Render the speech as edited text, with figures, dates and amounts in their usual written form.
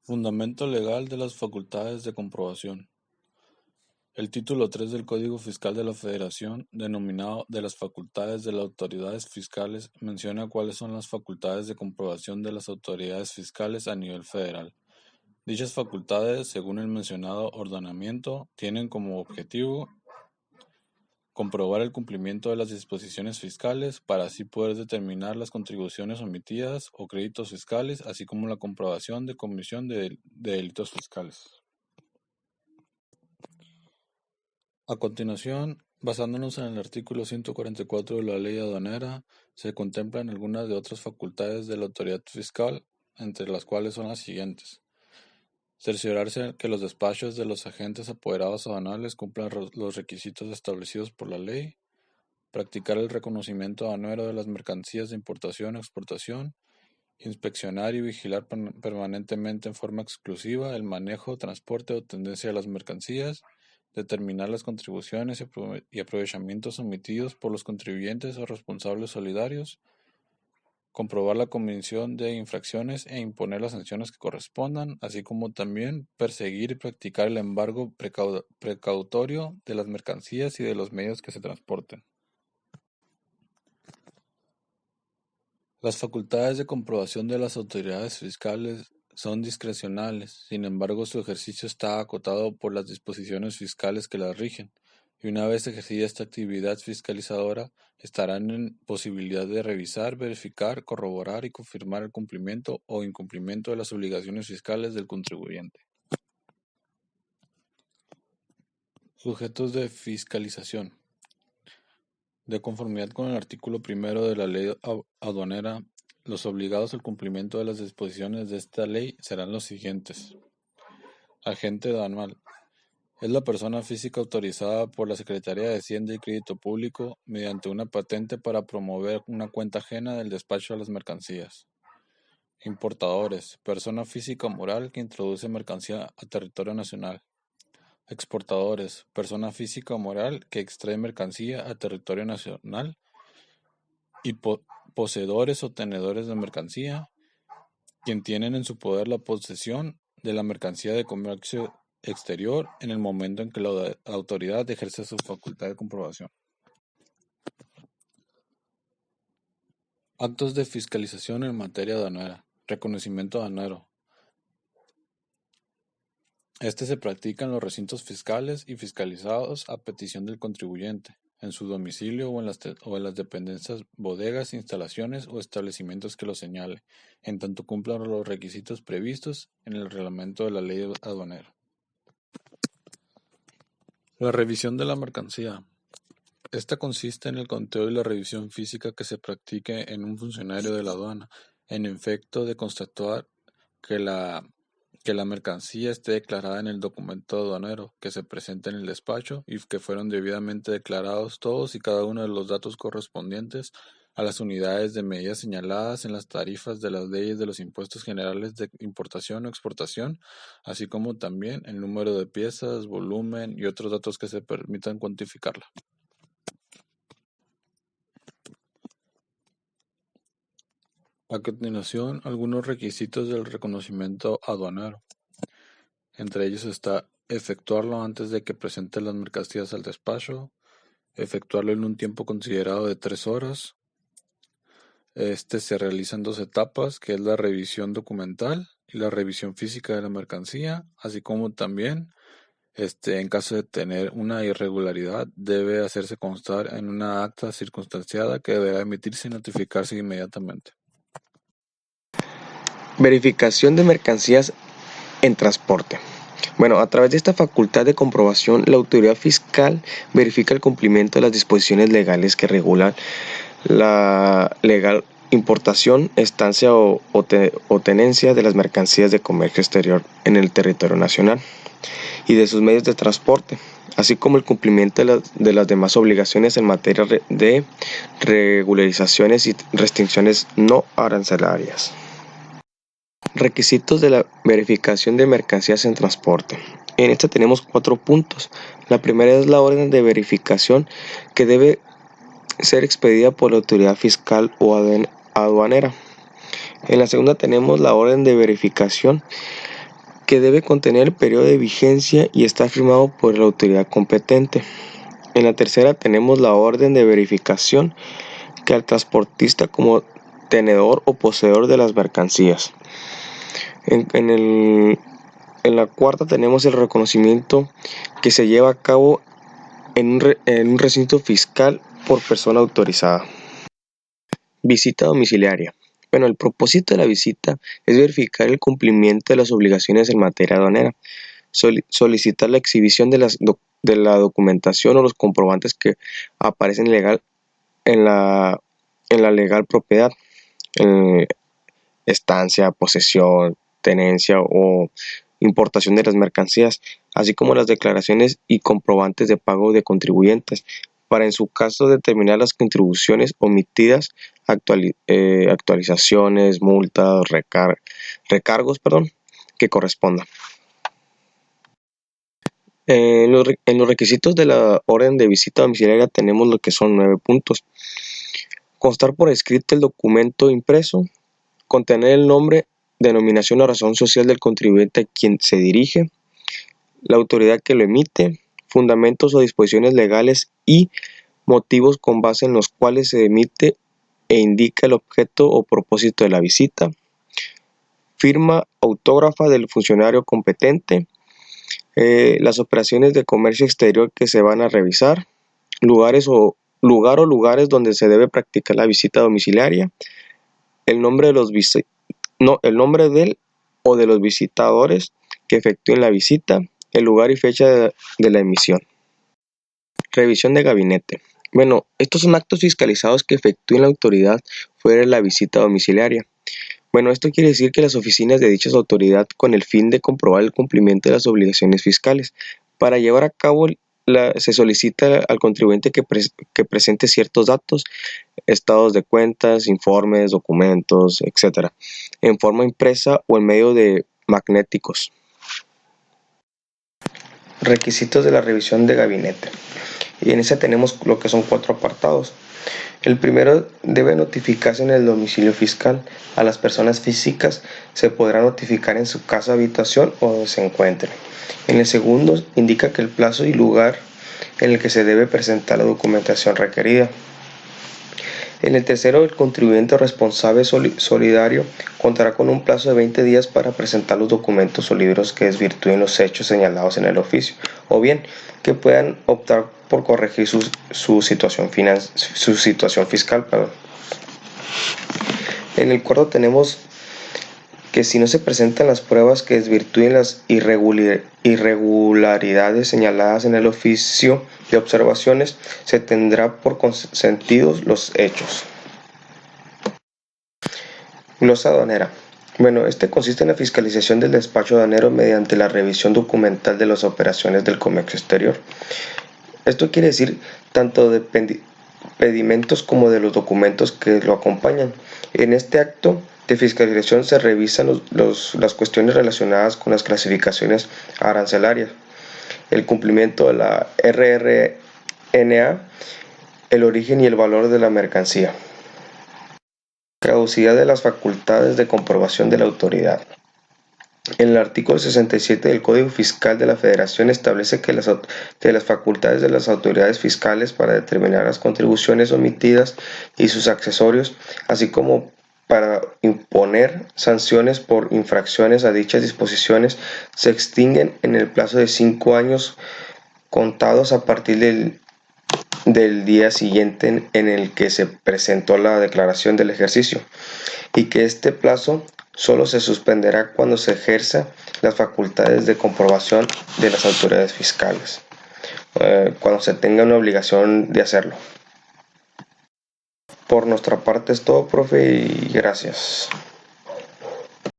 Fundamento legal de las facultades de comprobación. El título 3 del Código Fiscal de la Federación, denominado de las facultades de las autoridades fiscales, menciona cuáles son las facultades de comprobación de las autoridades fiscales a nivel federal. Dichas facultades, según el mencionado ordenamiento, tienen como objetivo comprobar el cumplimiento de las disposiciones fiscales para así poder determinar las contribuciones omitidas o créditos fiscales, así como la comprobación de comisión de delitos fiscales. A continuación, basándonos en el artículo 144 de la Ley Aduanera, se contemplan algunas de otras facultades de la autoridad fiscal, entre las cuales son las siguientes: cerciorarse que los despachos de los agentes apoderados aduanales cumplan los requisitos establecidos por la ley, practicar el reconocimiento aduanero de las mercancías de importación o exportación, inspeccionar y vigilar permanentemente en forma exclusiva el manejo, transporte o tendencia de las mercancías, determinar las contribuciones y aprovechamientos omitidos por los contribuyentes o responsables solidarios, comprobar la comisión de infracciones e imponer las sanciones que correspondan, así como también perseguir y practicar el embargo precautorio de las mercancías y de los medios que se transporten. Las facultades de comprobación de las autoridades fiscales son discrecionales, sin embargo su ejercicio está acotado por las disposiciones fiscales que las rigen, y una vez ejercida esta actividad fiscalizadora, estarán en posibilidad de revisar, verificar, corroborar y confirmar el cumplimiento o incumplimiento de las obligaciones fiscales del contribuyente. Sujetos de fiscalización. De conformidad con el artículo 1 de la Ley Aduanera, los obligados al cumplimiento de las disposiciones de esta ley serán los siguientes: agente aduanal. Es la persona física autorizada por la Secretaría de Hacienda y Crédito Público mediante una patente para promover una cuenta ajena del despacho de las mercancías. Importadores. Persona física o moral que introduce mercancía a territorio nacional. Exportadores. Persona física o moral que extrae mercancía a territorio nacional. Y poseedores o tenedores de mercancía, quien tienen en su poder la posesión de la mercancía de comercio exterior en el momento en que la autoridad ejerce su facultad de comprobación. Actos de fiscalización en materia aduanera. Reconocimiento aduanero. Este se practica en los recintos fiscales y fiscalizados a petición del contribuyente, en su domicilio o en las dependencias, bodegas, instalaciones o establecimientos que lo señale, en tanto cumplan los requisitos previstos en el reglamento de la ley aduanera. La revisión de la mercancía. Esta consiste en el conteo y la revisión física que se practique en un funcionario de la aduana, en efecto de constatar que la mercancía esté declarada en el documento aduanero que se presenta en el despacho y que fueron debidamente declarados todos y cada uno de los datos correspondientes a las unidades de medida señaladas en las tarifas de las leyes de los impuestos generales de importación o exportación, así como también el número de piezas, volumen y otros datos que se permitan cuantificarla. A continuación, algunos requisitos del reconocimiento aduanero. Entre ellos está efectuarlo antes de que presente las mercancías al despacho, efectuarlo en un tiempo considerado de 3 horas. Se realiza en 2 etapas, que es la revisión documental y la revisión física de la mercancía, así como también, en caso de tener una irregularidad, debe hacerse constar en una acta circunstanciada que deberá emitirse y notificarse inmediatamente. Verificación de mercancías en transporte. Bueno, a través de esta facultad de comprobación, la autoridad fiscal verifica el cumplimiento de las disposiciones legales que regulan la legal importación, estancia o tenencia de las mercancías de comercio exterior en el territorio nacional y de sus medios de transporte, así como el cumplimiento de las demás obligaciones en materia de regularizaciones y restricciones no arancelarias. Requisitos de la verificación de mercancías en transporte. En esta tenemos 4 puntos. La primera es la orden de verificación, que debe ser expedida por la autoridad fiscal o aduanera. En la segunda tenemos la orden de verificación, que debe contener el periodo de vigencia y está firmado por la autoridad competente. En la tercera tenemos la orden de verificación que al transportista como tenedor o poseedor de las mercancías. En la cuarta tenemos el reconocimiento que se lleva a cabo en un recinto fiscal por persona autorizada. Visita domiciliaria. Bueno, el propósito de la visita es verificar el cumplimiento de las obligaciones en materia aduanera, solicitar la exhibición de la documentación o los comprobantes que aparecen en la legal propiedad, estancia, posesión, tenencia o importación de las mercancías, así como las declaraciones y comprobantes de pago de contribuyentes, para en su caso determinar las contribuciones omitidas, actualizaciones, multas, recargos, que correspondan. En los requisitos de la orden de visita domiciliaria tenemos lo que son 9 puntos. Constar por escrito el documento impreso, contener el nombre, denominación o razón social del contribuyente a quien se dirige, la autoridad que lo emite, fundamentos o disposiciones legales y motivos con base en los cuales se emite e indica el objeto o propósito de la visita, firma autógrafa del funcionario competente, las operaciones de comercio exterior que se van a revisar, lugar o lugares donde se debe practicar la visita domiciliaria, el nombre del o de los visitadores que efectúen la visita, el lugar y fecha de la emisión. Revisión de gabinete. Bueno, estos son actos fiscalizados que efectúen la autoridad fuera de la visita domiciliaria. Bueno, esto quiere decir que las oficinas de dicha autoridad con el fin de comprobar el cumplimiento de las obligaciones fiscales. Para llevar a cabo se solicita al contribuyente que presente ciertos datos, estados de cuentas, informes, documentos, etc., en forma impresa o en medio de magnéticos. Requisitos de la revisión de gabinete. Y en esa tenemos lo que son 4 apartados. El primero, debe notificarse en el domicilio fiscal. A las personas físicas se podrá notificar en su casa habitación o donde se encuentre. En el segundo, indica que el plazo y lugar en el que se debe presentar la documentación requerida. En el tercero, el contribuyente responsable solidario contará con un plazo de 20 días para presentar los documentos o libros que desvirtúen los hechos señalados en el oficio, o bien que puedan optar por corregir su situación fiscal. En el cuarto tenemos que si no se presentan las pruebas que desvirtúen las irregularidades señaladas en el oficio de observaciones, se tendrá por consentidos los hechos. Glosa aduanera. Bueno, este consiste en la fiscalización del despacho aduanero mediante la revisión documental de las operaciones del comercio exterior. Esto quiere decir tanto de pedimentos como de los documentos que lo acompañan. En este acto de fiscalización se revisan las cuestiones relacionadas con las clasificaciones arancelarias, el cumplimiento de la RRNA, el origen y el valor de la mercancía. Caducidad de las facultades de comprobación de la autoridad. En el artículo 67 del Código Fiscal de la Federación establece que las facultades de las autoridades fiscales para determinar las contribuciones omitidas y sus accesorios, así como para imponer sanciones por infracciones a dichas disposiciones, se extinguen en el plazo de 5 años contados a partir del día siguiente en el que se presentó la declaración del ejercicio, y que este plazo solo se suspenderá cuando se ejerza las facultades de comprobación de las autoridades fiscales, cuando se tenga una obligación de hacerlo. Por nuestra parte es todo, profe, y gracias.